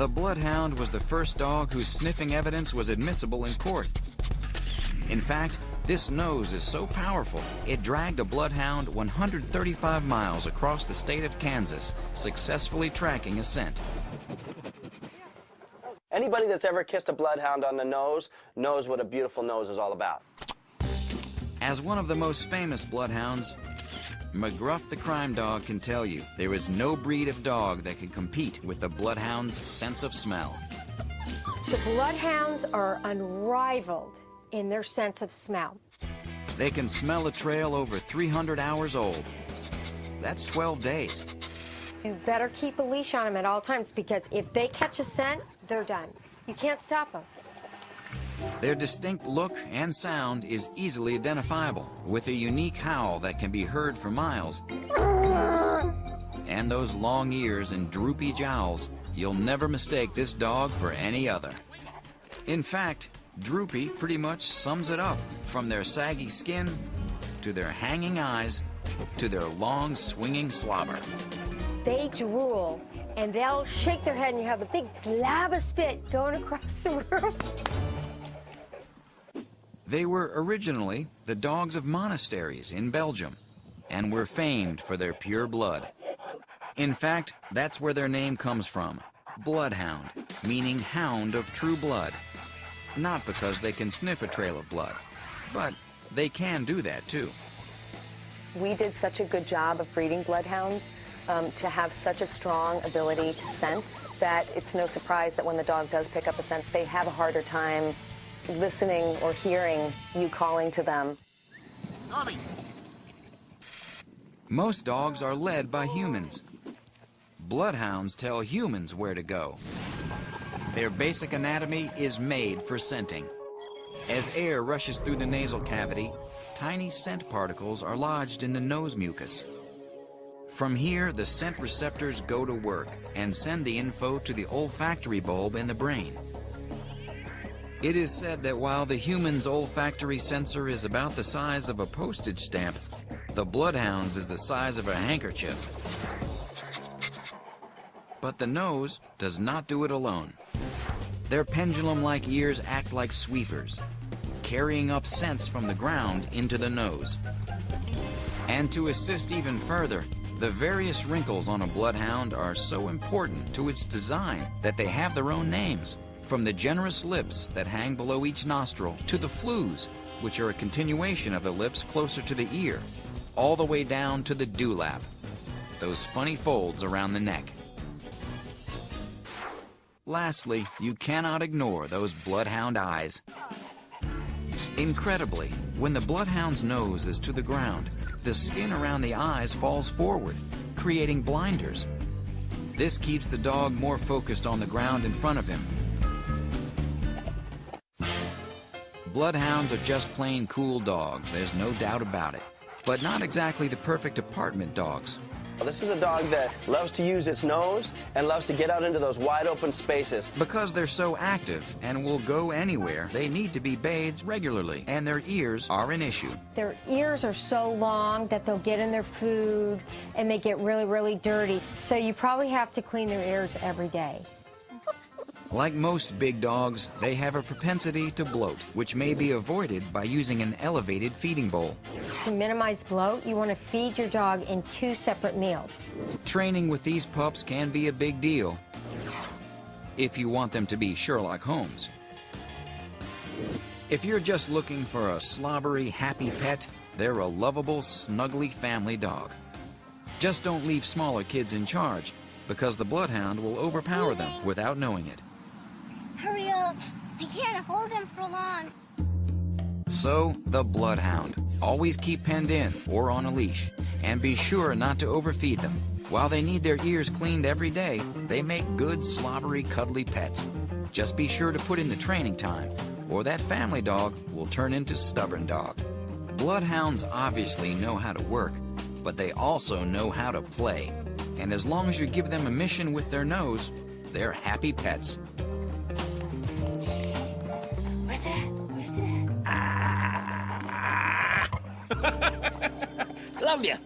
The Bloodhound was the first dog whose sniffing evidence was admissible in court. In fact, this nose is so powerful, it dragged a Bloodhound 135 miles across the state of Kansas, successfully tracking a scent. Anybody that's ever kissed a Bloodhound on the nose knows what a beautiful nose is all about. As one of the most famous Bloodhounds, McGruff the crime dog can tell you there is no breed of dog that can compete with the Bloodhound's sense of smell. The Bloodhounds are unrivaled in their sense of smell. They can smell a trail over 300 hours old. That's 12 days. You better keep a leash on them at all times, because if they catch a scent, they're done. You can't stop them. Their distinct look and sound is easily identifiable, with a unique howl that can be heard for miles. And those long ears and droopy jowls, you'll never mistake this dog for any other. In fact, droopy pretty much sums it up, from their saggy skin, to their hanging eyes, to their long swinging slobber. They drool, and they'll shake their head, and you have a big glob of spit going across the room. They were originally the dogs of monasteries in Belgium, and were famed for their pure blood. In fact, that's where their name comes from, Bloodhound, meaning hound of true blood. Not because they can sniff a trail of blood, but they can do that too. We did such a good job of breeding Bloodhounds to have such a strong ability to scent that it's no surprise that when the dog does pick up a scent, they have a harder time listening or hearing you calling to them. Tommy. Most dogs are led by humans. Bloodhounds tell humans where to go. Their basic anatomy is made for scenting. As air rushes through the nasal cavity, tiny scent particles are lodged in the nose mucus. From here, the scent receptors go to work and send the info to the olfactory bulb in the brain. It is said that while the human's olfactory sensor is about the size of a postage stamp, the Bloodhound's is the size of a handkerchief. But the nose does not do it alone. Their pendulum-like ears act like sweepers, carrying up scents from the ground into the nose. And to assist even further, the various wrinkles on a Bloodhound are so important to its design that they have their own names, from the generous lips that hang below each nostril to the flews, which are a continuation of the lips closer to the ear, all the way down to the dewlap, those funny folds around the neck. Lastly, you cannot ignore those Bloodhound eyes. Incredibly, when the Bloodhound's nose is to the ground, the skin around the eyes falls forward, creating blinders. This keeps the dog more focused on the ground in front of him. Bloodhounds are just plain cool dogs, there's no doubt about it, but not exactly the perfect apartment dogs. This is a dog that loves to use its nose and loves to get out into those wide open spaces. Because they're so active and will go anywhere, they need to be bathed regularly, and their ears are an issue. Their ears are so long that they'll get in their food and they get really, really dirty. So you probably have to clean their ears every day. Like most big dogs, they have a propensity to bloat, which may be avoided by using an elevated feeding bowl. To minimize bloat, you want to feed your dog in 2 separate meals. Training with these pups can be a big deal if you want them to be Sherlock Holmes. If you're just looking for a slobbery, happy pet, they're a lovable, snuggly family dog. Just don't leave smaller kids in charge, because the Bloodhound will overpower them without knowing it. Hurry up. I can't hold him for long. So, the Bloodhound. Always keep penned in or on a leash, and be sure not to overfeed them. While they need their ears cleaned every day, they make good, slobbery, cuddly pets. Just be sure to put in the training time, or that family dog will turn into stubborn dog. Bloodhounds obviously know how to work, but they also know how to play. And as long as you give them a mission with their nose, they're happy pets. Where's it at? Where's it at? Claudia,